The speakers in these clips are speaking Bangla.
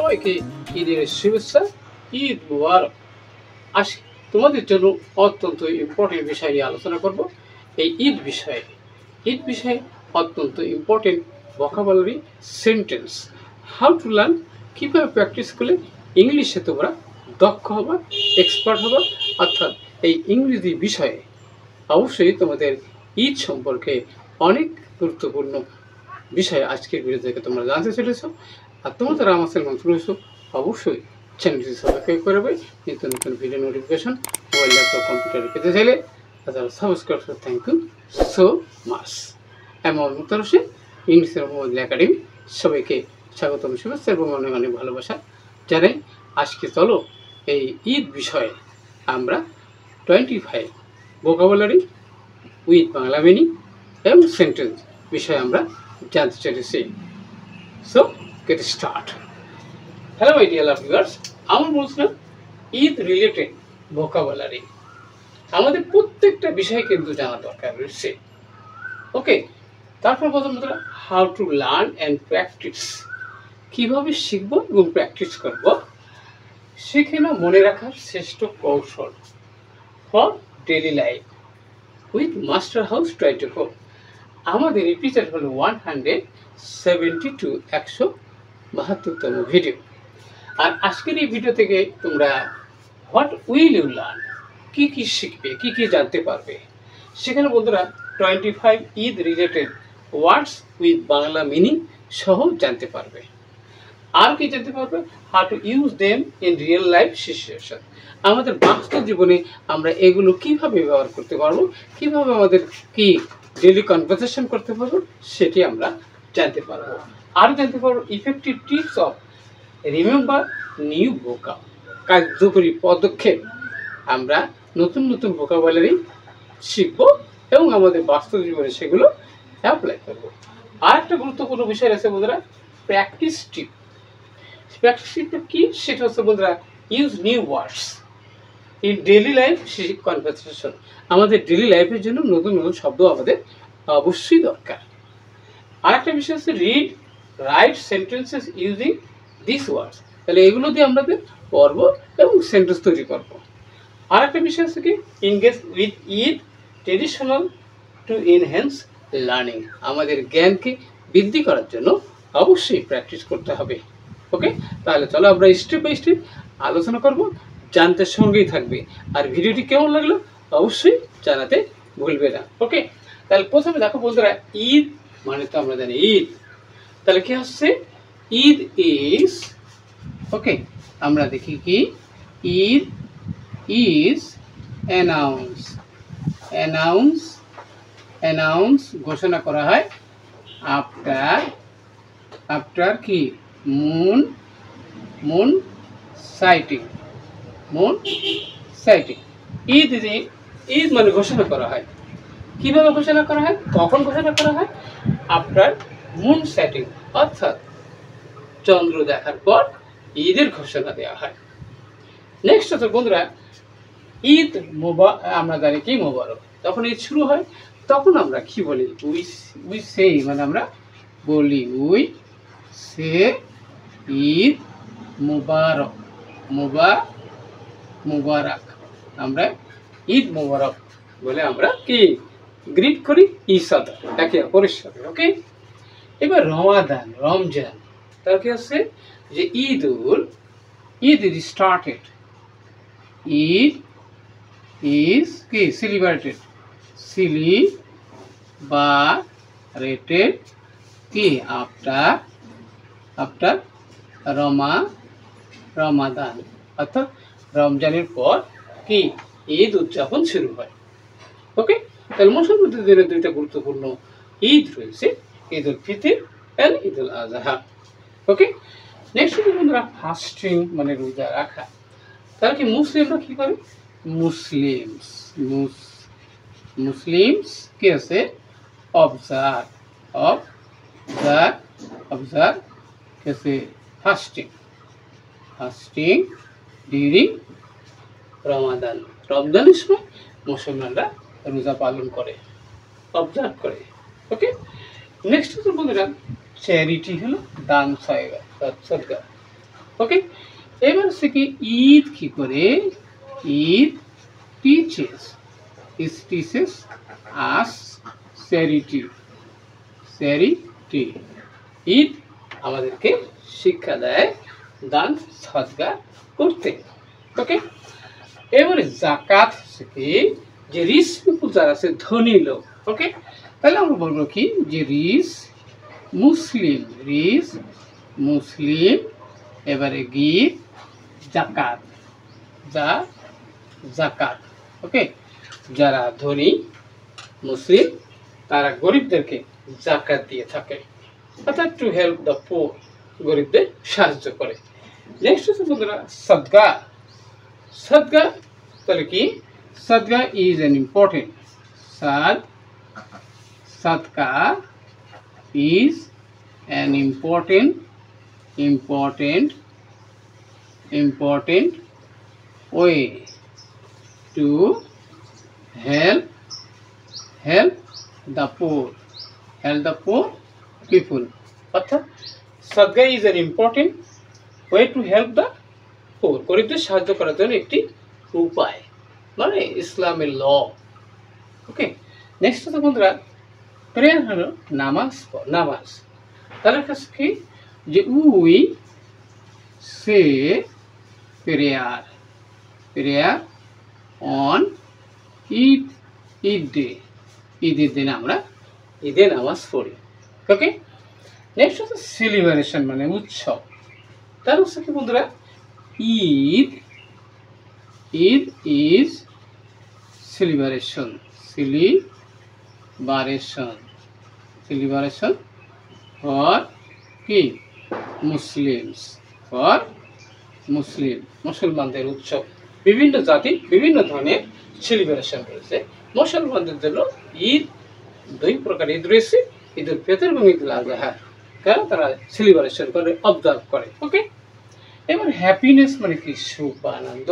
সবাইকে ঈদের শুভেচ্ছা। ঈদ মুবারক। আজ তোমাদের জন্য অত্যন্ত ইম্পর্টেন্ট বিষয় নিয়ে আলোচনা করব। এই ঈদ বিষয়ে অত্যন্ত important vocabulary sentence, how to learn, কীভাবে প্র্যাকটিস করলে ইংলিশে তোমরা দক্ষ হবা, এক্সপার্ট হবা। অর্থাৎ এই ইংরেজি বিষয়ে অবশ্যই তোমাদের ঈদ সম্পর্কে অনেক গুরুত্বপূর্ণ বিষয় আজকের ভিডিও থেকে তোমরা জানতে চলেছ। আর তোমরা যারা আমার চ্যানেল নতুন হয়েছো অবশ্যই চ্যানেলটি সাবস্ক্রাইব করবে। নিত্য নতুন ভিডিও নোটিফিকেশন মোবাইল, ল্যাপটপ, কম্পিউটারে পেতে চাইলে তারা সাবস্ক্রাইব করে থ্যাংক ইউ সো মাচ। এমন মুক্তার হোসেন, ইংলিশের মোবাইল একাডেমি, সবাইকে স্বাগতম, শুভেচ্ছা এবং অনেক অনেক ভালোবাসা জানাই। আজকে চলো এই ঈদ বিষয়ে আমরা 25 ভোকাবুলারি উইথ বাংলা মিনিং এবং সেন্টেন্স বিষয়ে আমরা জানতে চলেছি। So get start. Hello my dear viewers, আমরা বলছিলাম ঈদ রিলেটেড ভোকাবুলারি। আমাদের প্রত্যেকটা বিষয় কিন্তু জানা দরকার রয়েছে। ওকে, তারপর প্রথম কথা how to learn and practice, কীভাবে শিখবো এবং প্র্যাকটিস করব, সেখানে মনে রাখার শ্রেষ্ঠ কৌশল for daily life with master house 24। আমাদের এপিসোড হলো 172, 172তম ভিডিও। আর আজকের এই ভিডিও থেকে তোমরা হোয়াট উইল ইউ লার্ন, কী কী শিখবে, কী কী জানতে পারবে। সেখানে বন্ধুরা 25 Eid related words with Bangla meaning সহ জানতে পারবে। আর কি জানতে পারবে, how to use them in real life situation, আমাদের বাস্তব জীবনে আমরা এগুলো কিভাবে ব্যবহার করতে পারবো, কিভাবে আমাদের কি ডেইলি কনভারসেশন করতে পারবো, সেটি আমরা জানতে পারবো। আর জানতে পারবো effective tips of remember new ভোকাব, কার্যকরী পদক্ষেপ আমরা নতুন নতুন ভোকাবুলারি শিখবো এবং আমাদের বাস্তব জীবনে সেগুলো অ্যাপ্লাই করবো। আর একটা গুরুত্বপূর্ণ বিষয় আছে বন্ধুরা, প্র্যাকটিস টিপ। প্র্যাকটিস টিপটা কি, সেটা হচ্ছে বন্ধুরা use new words in daily life conversation. আমাদের ডেইলি লাইফের জন্য নতুন নতুন শব্দ আমাদের অবশ্যই দরকার। আর একটা বিষয় হচ্ছে read write sentences using this words, তাহলে এগুলো দিয়ে আমাদের পড়ব এবং সেন্টেন্স তৈরি করব। আর একটা বিষয় হচ্ছে কি engage with Eid traditional to enhance learning, আমাদের জ্ঞানকে বৃদ্ধি করার জন্য অবশ্যই প্র্যাকটিস করতে হবে। ওকে, তাহলে চলো আমরা স্টেপ বাই স্টেপ আলোচনা করব, জানতে সঙ্গেই থাকবে। আর ভিডিওটি কেমন লাগলো অবশ্যই জানাতে ভুলবে না। ওকে, তাহলে প্রথমে দেখো বন্ধুরা, ঈদ মানে তো আমরা জানি ঈদ, তাহলে কি হচ্ছে ঈদ ইজ, ওকে আমরা দেখি কি Eid is announce, announce announce ঘোষণা করা হয় after, after Ki Moon citing, moon citing. Eid Eid মানে ঘোষণা করা হয়, কিভাবে ঘোষণা করা হয়, কখন ঘোষণা করা হয়, আফটার মুন সেটিং, অর্থাৎ চন্দ্র দেখার পর ঈদের ঘোষণা দেওয়া হয়। নেক্সট হচ্ছে বন্ধুরা ঈদ আমরা জানি কি মোবারক, তখন ঈদ শুরু হয়, তখন আমরা কি বলি, উই সে, মানে আমরা বলি উই সে ঈদ মুবারক, মুবারক, আমরা ঈদ মুবারক বলে আমরা কি গ্রিট করি ইচ আদার, একে অপরের সাথে। ওকে, এবার রমজান, তার কি হচ্ছে যে Eid is started, Eid is কি সেলিব্রেটেড, কি আফটার রমাদান, অর্থাৎ রমজানের পর কি ঈদ উদযাপন শুরু হয়। ওকে, তাহলে মুসলমানদের জন্য দুইটা গুরুত্বপূর্ণ ঈদ রয়েছে, Eid ul Fitr and Eid ul Adha. Okay, next হচ্ছে বন্ধুরা ফাস্টিং মানে রোজা রাখা। তাহলে কি মুসলিমরা কি করে, মুসলিমস কি আছে অবজার্ভ কি আছে ফাস্টিং ডিউরিং রমাদান, রমজানের সময় মুসলমানরা রোজা পালন করে, অবজার্ভ করে। ওকে, নেক্সট হচ্ছে বন্ধুরা চ্যারিটি, হলো দান সদকা। ওকে, এবার হচ্ছে কি ঈদ কি করে, Eid teaches, it teaches us charity, charity. Eid আমাদেরকে শিক্ষা দেয় দান সদকা করতে। ওকে, এবারে জাকাত হচ্ছে কি, যে রিচ পিপুল যারা আছে, ধনী লোক। ওকে, তাহলে আমরা বলবো কি, যে রিচ মুসলিম, রিচ মুসলিম এবারে গিভ জাকাত, যা জাকাত। ওকে, যারা ধনী মুসলিম তারা গরিবদেরকে জাকাত দিয়ে থাকে, অর্থাৎ টু হেল্প দ্য পোর, গরিবদের সাহায্য করে। নেক্সট হচ্ছে বন্ধুরা সদকা। সদকা তাহলে কি, sadaqa is an important, sadaqa is an important way to help the poor, people. অর্থাৎ sadaqa is an important way to help the poor, গরিবদের সাহায্য করার জন্য একটি উপায়, মানে ইসলামের ল। ওকে, নেক্সট হচ্ছে বন্ধুরা প্রেয়ার হলো নামাজ। নামাজ তাহলে কাছে কি, যে we say prayer, prayer on Eid, Eid day, ঈদের দিন আমরা ঈদে নামাজ পড়ি। ওকে, নেক্সট হচ্ছে সেলিব্রেশন মানে উৎসব। তার হচ্ছে কি বন্ধুরা, Eid, Eid is celebration, celebration for কি, মুসলিমস, ফর মুসলিম, মুসলমানদের উৎসব। বিভিন্ন জাতি বিভিন্ন ধরনের সেলিব্রেশন রয়েছে। মুসলমানদের জন্য ঈদ, দুই প্রকার ঈদ রয়েছে, ঈদ উল ফিতর এবং ঈদ উল আযহা, কারণ তারা সেলিব্রেশন করে, অবজার্ভ করে। ওকে, এবার হ্যাপিনেস মানে কি, সুখ বা আনন্দ।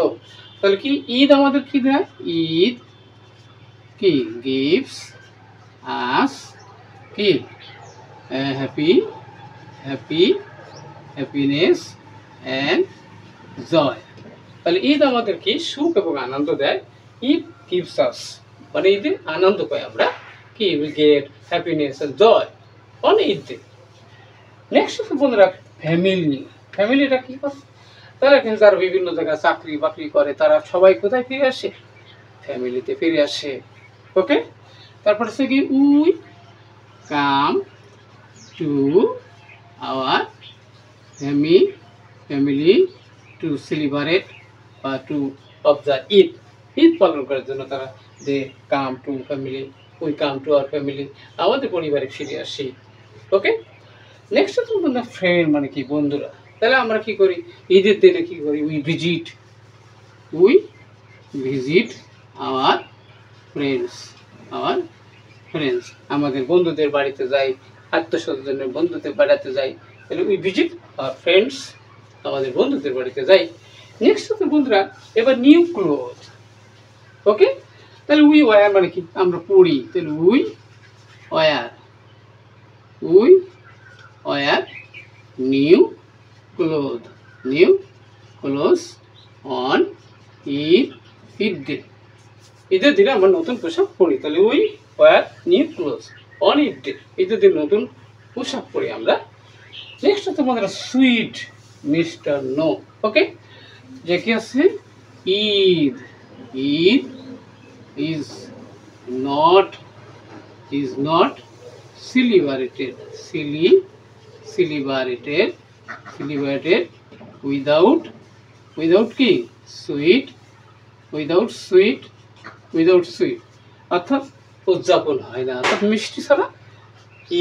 তাহলে কি ঈদ আমাদের কি দেয়, ঈদ কি গিভস আস কি হ্যাপিনেস অ্যান্ড জয়। তাহলে ঈদ আমাদের কি সুখ এবং আনন্দ দেয়। ঈদ গিভস আস মানে ঈদে আনন্দ পাই আমরা, কি we get happiness and joy on Eid day. Next হচ্ছে বন্ধুরা ফ্যামিলি। ফ্যামিলিটা কি করে, তারা কিন্তু যারা বিভিন্ন জায়গায় চাকরি বাকরি করে তারা সবাই কোথায় ফিরে আসে, ফ্যামিলিতে ফিরে আসে। ওকে, তারপর হচ্ছে কি we come to our family to celebrate বা টু অবজার্ভ ঈদ, ঈদ পালন করার জন্য তারা যে come to family, we come to our family, আমাদের পরিবারে ফিরে আসি। ওকে, নেক্সট হচ্ছে বন্ধুরা ফ্রেন্ড মানে কি, বন্ধুরা। তাহলে আমরা কি করি, ঈদের দিনে কি করি, উই ভিজিট আওয়ার ফ্রেন্ডস, আমাদের বন্ধুদের বাড়িতে যাই, আত্মীয়স্বজনের বন্ধুদের বাড়িতে যাই, তাহলে উই ভিজিট আওয়ার ফ্রেন্ডস, আমাদের বন্ধুদের বাড়িতে যাই। নেক্সট হচ্ছে বন্ধুরা এবার নিউ ক্লোথ। ওকে, তাহলে উই ওয়ার মানে কি, আমরা পড়ি, তাহলে we were new cloth on Eid day, ঈদের দিনে আমরা নতুন পোশাক পরি। তাহলে we were new cloth on Eid day, ঈদের দিন নতুন পোশাক পরি আমরা। নেক্সট হচ্ছে আমাদের সুইট মিষ্টান্ন। ওকে, যে কি আছে, Eid is not celebrated without কি সুইট, অর্থাৎ উদযাপন হয় না, অর্থাৎ মিষ্টি ছাড়া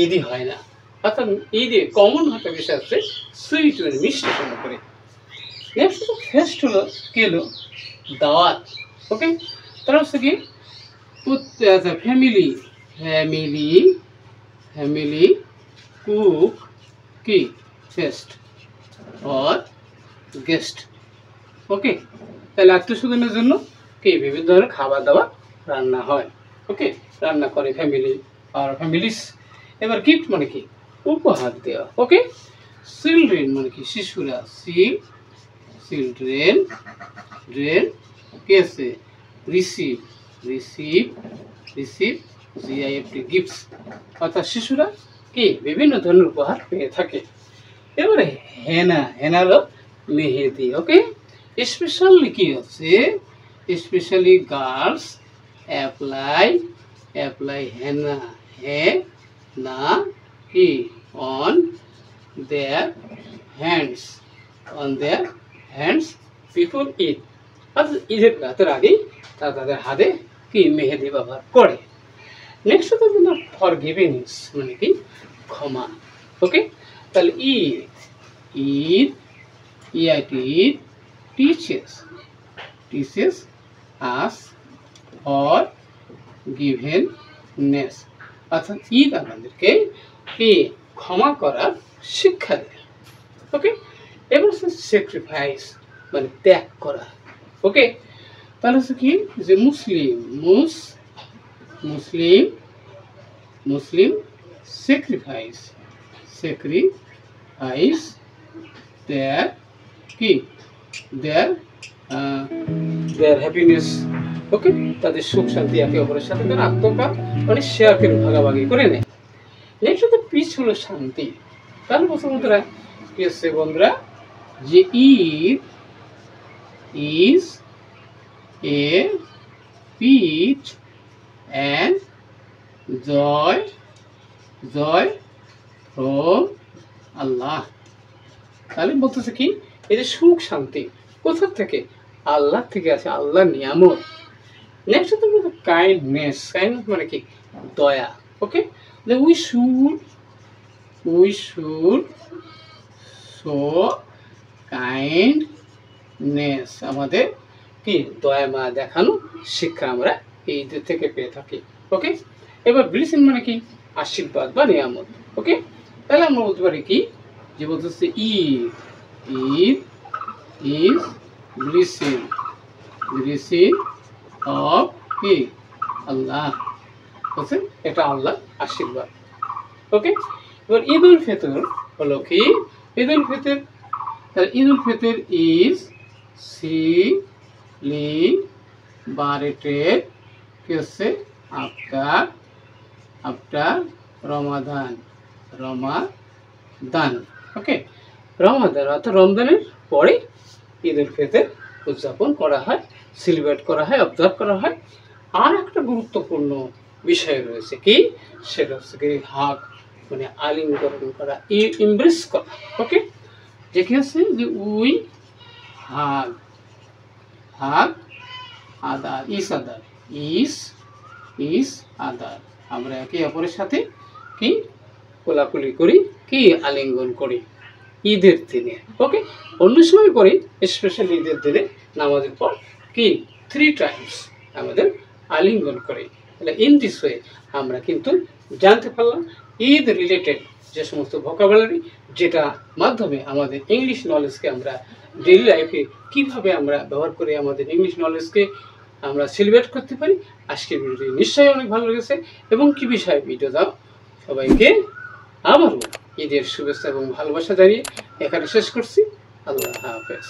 ঈদই হয় না। অর্থাৎ ঈদে কমন একটা বিষয় আছে সুইট মানে মিষ্টি মনে করে। নেক্সট ফেস্ট হলো কি হলো, দাওয়াত। ওকে, তারা হচ্ছে কি আচ্ছা ফ্যামিলি কুক কি ফেস্ট অর গেস্ট। ওকে, তাহলে আত্মীয়স্বজনের জন্য কি বিভিন্ন ধরনের খাবার দাবার রান্না হয়। ওকে, রান্না করে ফ্যামিলি আর ফ্যামিলিস। এবার গিফট মানে কি, উপহার দেওয়া। ওকে, চিলড্রেন মানে কি শিশুরা, চিলড্রেন, ড্রেন কি আছে receive, receive, receive GIFT gifts, অর্থাৎ শিশুরা কি বিভিন্ন ধরনের উপহার পেয়ে থাকে। এবারে হেনা, হেনা হলো মেহেদি। ওকে, স্পেশালি কি হচ্ছে, স্পেশালি গার্লস অ্যাপ্লাই, অ্যাপ্লাই হেনা, হে না কি on their hands, on their hands before Eid, অর্থাৎ ঈদের রাতের আগেই তারা তাদের হাতে কি মেহেদি ব্যবহার করে। নেক্সট হচ্ছে না ফরগিভিংস মানে কি ক্ষমা। ওকে, তাহলে Eid, Eid EIT Eid teaches, teaches us forgiveness, অর্থাৎ ঈদ আমাদেরকে কি ক্ষমা করার শিক্ষা দেয়। ওকে, এবার হচ্ছে স্যাক্রিফাইস মানে ত্যাগ করা। ওকে, তাহলে হচ্ছে কি যে মুসলিম, মুসলিম, মুসলিম স্যাক্রিফাইস, স্যাক্রিফাইস দেয়ার কি দেয়ার দেয়ার হ্যাপিনেস। ওকে, তাদের সুখ শান্তি একে অপরের সাথে তারা আত্মকার মানে শেয়ার করে ভাগাভাগি করে নেয়। নেক্সট হচ্ছে পিস হলো শান্তি। তাহলে বন্ধুরা কি হচ্ছে বন্ধুরা যে Eid is a peace and joy, joy from Allah. তাহলে বলতেছে কি এই যে সুখ শান্তি কোথা থেকে, আল্লাহ থেকে আছে, আল্লাহর নিয়ামত। নেক্সট হচ্ছে কাইন্ডনেস, কাইন্ডনেস মানে কি দয়া। ওকে, উই শুড শো কাইন্ডনেস, আমাদের কি দয়া মায়া দেখানো শিক্ষা আমরা এইদের থেকে পেয়ে থাকি। ওকে, এবার ব্লেসিং মানে কি আশীর্বাদ বা নিয়ামত। ওকে, তাহলে আমরা বলতে পারি কি যে বলতেছে Eid, Eid is blessing, blessing of কি আল্লাহ, বলছে এটা আল্লাহ আশীর্বাদ। ওকে, এবার ঈদ উল ফিতর হলো কি ঈদ উল ফিতর, তাহলে ঈদ উল ফিতর ইজ সেলিব্রেটেড কি হচ্ছে আফটার, আফটার রমাদান, রমাদান। ওকে, রমাদান অর্থাৎ রমজানের পরে ঈদ উল ফিতর উদযাপন করা হয়, সেলিব্রেট করা হয়, অবজার্ভ করা হয়। আর একটা গুরুত্বপূর্ণ বিষয় রয়েছে কি সেটা হচ্ছে কি হাগ মানে আলিঙ্গন করা, ইমব্রেস করা। ওকে, যে কি হচ্ছে যে উই হাগ, হাগ আদার, ইস আদার, ইস আদার, আমরা একে অপরের সাথে কি কোলাকুলি করি, কি আলিঙ্গন করি ঈদের দিনে। ওকে, অন্য সময় করি, স্পেশালি ঈদের দিনে নামাজের পর কি 3 times আমাদের আলিঙ্গন করি। তাহলে ইন দিস ওয়ে আমরা কিন্তু জানতে পারলাম ঈদ রিলেটেড যে সমস্ত ভোকাবুলারি, যেটা মাধ্যমে আমাদের ইংলিশ নলেজকে আমরা ডেইলি লাইফে কীভাবে আমরা ব্যবহার করে আমাদের ইংলিশ নলেজকে আমরা সেলিব্রেট করতে পারি। আজকের ভিডিওটি নিশ্চয়ই অনেক ভালো লেগেছে এবং কি বিষয়ে ভিডিও দাও সবাইকে আবারও ঈদের শুভেচ্ছা এবং ভালোবাসা জানিয়ে এখানে শেষ করছি। আল্লাহ হাফেজ।